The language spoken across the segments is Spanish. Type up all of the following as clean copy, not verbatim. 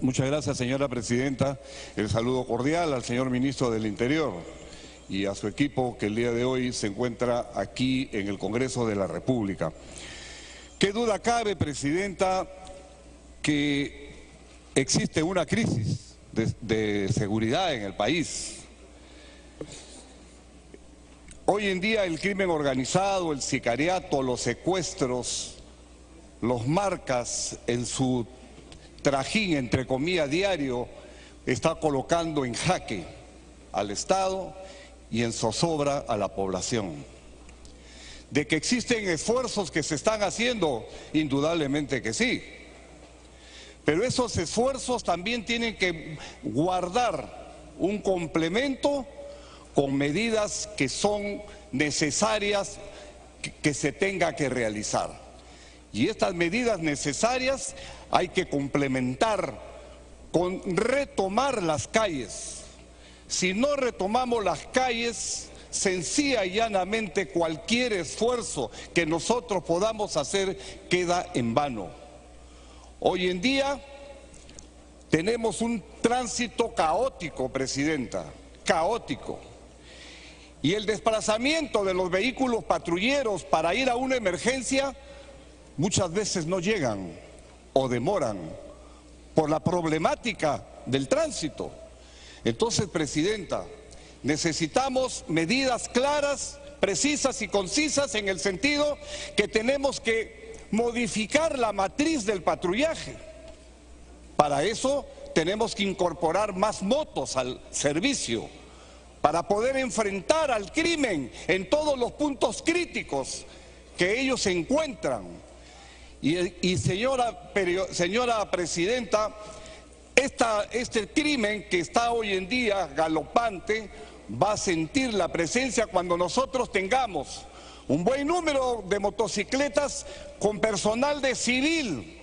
Muchas gracias, señora presidenta. El saludo cordial al señor ministro del Interior y a su equipo que el día de hoy se encuentra aquí en el Congreso de la República. ¿Qué duda cabe, presidenta, que existe una crisis de seguridad en el país? Hoy en día el crimen organizado, el sicariato, los secuestros, los marcas en su trajín, entre comillas, diario, está colocando en jaque al Estado y en zozobra a la población. De que existen esfuerzos que se están haciendo, indudablemente que sí. Pero esos esfuerzos también tienen que guardar un complemento con medidas que son necesarias que se tenga que realizar. Y estas medidas necesarias hay que complementar con retomar las calles. Si no retomamos las calles, sencilla y llanamente cualquier esfuerzo que nosotros podamos hacer queda en vano. Hoy en día tenemos un tránsito caótico, presidenta, caótico. Y el desplazamiento de los vehículos patrulleros para ir a una emergencia muchas veces no llegan o demoran por la problemática del tránsito. Entonces, presidenta, necesitamos medidas claras, precisas y concisas en el sentido que tenemos que modificar la matriz del patrullaje. Para eso tenemos que incorporar más motos al servicio, para poder enfrentar al crimen en todos los puntos críticos que ellos se encuentran. Y señora presidenta, este crimen que está hoy en día galopante va a sentir la presencia cuando nosotros tengamos un buen número de motocicletas con personal de civil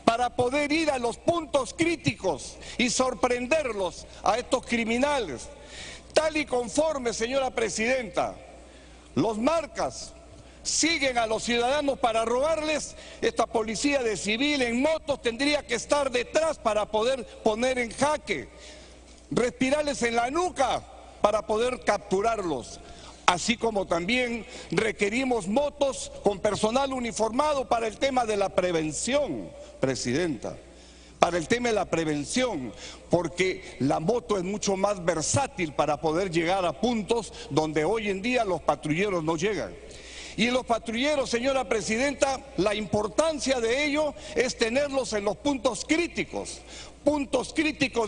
para poder ir a los puntos críticos y sorprenderlos a estos criminales. Tal y conforme, señora presidenta, los marcas siguen a los ciudadanos para robarles, esta policía de civil en motos tendría que estar detrás para poder poner en jaque, respirarles en la nuca para poder capturarlos. Así como también requerimos motos con personal uniformado para el tema de la prevención, presidenta. Para el tema de la prevención, porque la moto es mucho más versátil para poder llegar a puntos donde hoy en día los patrulleros no llegan. Y los patrulleros, señora presidenta, la importancia de ello es tenerlos en los puntos críticos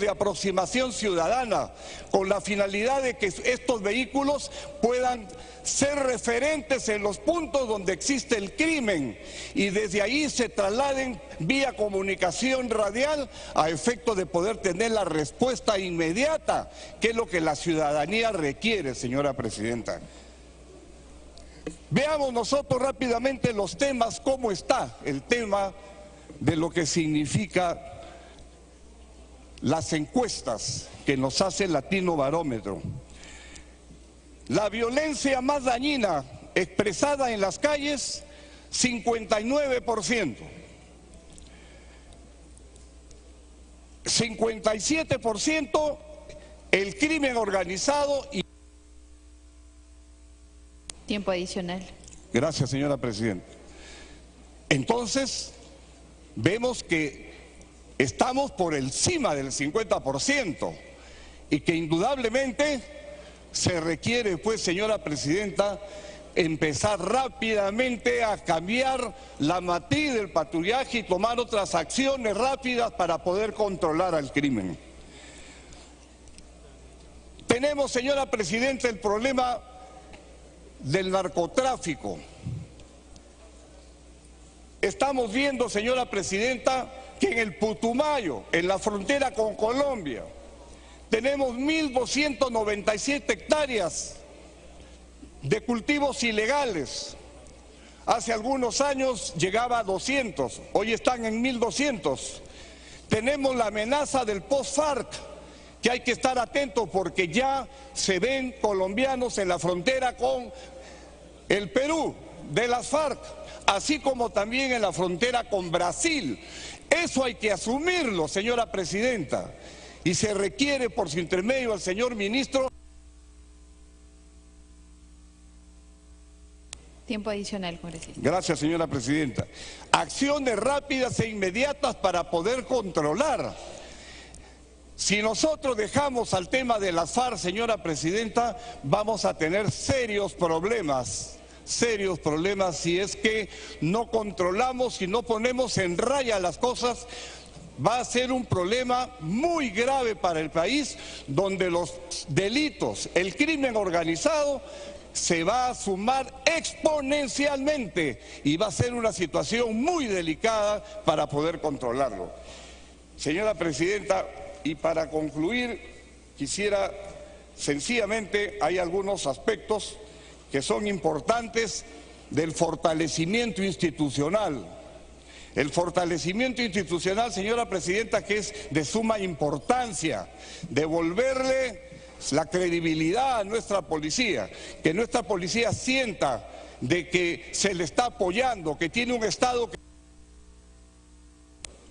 de aproximación ciudadana, con la finalidad de que estos vehículos puedan ser referentes en los puntos donde existe el crimen y desde ahí se trasladen vía comunicación radial a efecto de poder tener la respuesta inmediata, que es lo que la ciudadanía requiere, señora presidenta. Veamos nosotros rápidamente los temas, cómo está el tema de lo que significa las encuestas que nos hace el Latino Barómetro. La violencia más dañina expresada en las calles, 59%. 57% el crimen organizado y... Tiempo adicional. Gracias, señora presidenta. Entonces, vemos que estamos por encima del 50% y que indudablemente se requiere, pues, señora presidenta, empezar rápidamente a cambiar la matriz del patrullaje y tomar otras acciones rápidas para poder controlar al crimen. Tenemos, señora presidenta, el problema del narcotráfico. Estamos viendo, señora presidenta, que en el Putumayo, en la frontera con Colombia, tenemos 1.297 hectáreas de cultivos ilegales. Hace algunos años llegaba a 200, hoy están en 1.200. Tenemos la amenaza del post-FARC, que hay que estar atentos porque ya se ven colombianos en la frontera con el Perú de las FARC, así como también en la frontera con Brasil. Eso hay que asumirlo, señora presidenta, y se requiere por su intermedio al señor ministro. Tiempo adicional, congresista. Gracias, señora presidenta. Acciones rápidas e inmediatas para poder controlar. Si nosotros dejamos al tema de las FARC, señora presidenta, vamos a tener serios problemas si es que no controlamos y no ponemos en raya las cosas. Va a ser un problema muy grave para el país, donde los delitos, el crimen organizado, se va a sumar exponencialmente y va a ser una situación muy delicada para poder controlarlo. Señora presidenta, y para concluir, quisiera sencillamente, hay algunos aspectos que son importantes del fortalecimiento institucional. El fortalecimiento institucional, señora presidenta, que es de suma importancia, devolverle la credibilidad a nuestra policía, que nuestra policía sienta de que se le está apoyando, que tiene un Estado que...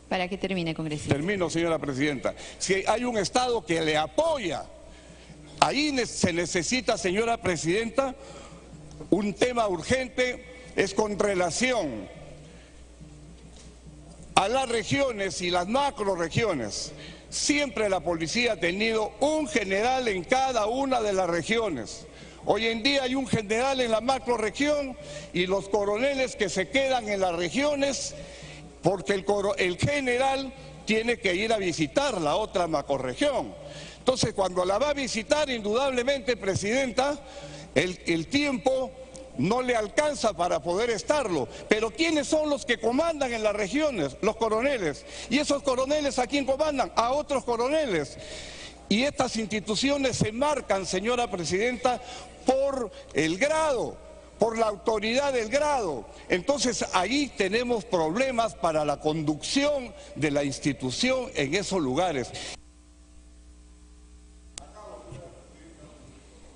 Para que termine, congresista. Termino, señora presidenta. Si hay un Estado que le apoya, ahí se necesita, señora presidenta, un tema urgente, es con relación a las regiones y las macrorregiones. Siempre la policía ha tenido un general en cada una de las regiones. Hoy en día hay un general en la macrorregión y los coroneles que se quedan en las regiones, porque el general tiene que ir a visitar la otra macrorregión. Entonces, cuando la va a visitar, indudablemente, presidenta, el tiempo no le alcanza para poder estarlo. Pero ¿quiénes son los que comandan en las regiones? Los coroneles. ¿Y esos coroneles a quién comandan? A otros coroneles. Y estas instituciones se marcan, señora presidenta, por el grado, por la autoridad del grado. Entonces ahí tenemos problemas para la conducción de la institución en esos lugares.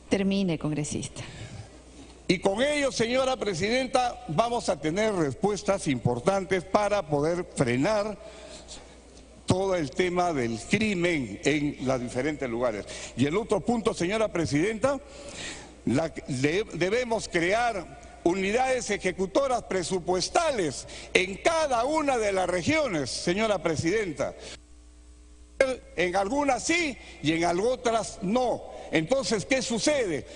Termine, congresista. Y con ello, señora presidenta, vamos a tener respuestas importantes para poder frenar todo el tema del crimen en los diferentes lugares. Y el otro punto, señora presidenta, debemos crear unidades ejecutoras presupuestales en cada una de las regiones, señora presidenta. En algunas sí y en otras no. Entonces, ¿qué sucede?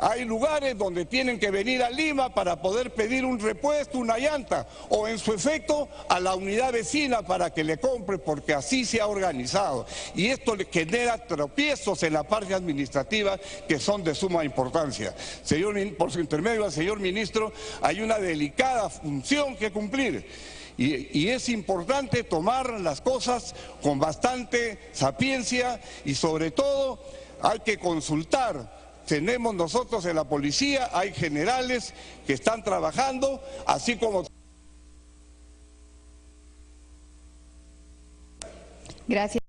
Hay lugares donde tienen que venir a Lima para poder pedir un repuesto, una llanta, o en su efecto a la unidad vecina para que le compre, porque así se ha organizado. Y esto le genera tropiezos en la parte administrativa que son de suma importancia. Señor, por su intermedio al señor ministro, hay una delicada función que cumplir. Y es importante tomar las cosas con bastante sapiencia y sobre todo hay que consultar. Tenemos nosotros en la policía, hay generales que están trabajando, así como... Gracias.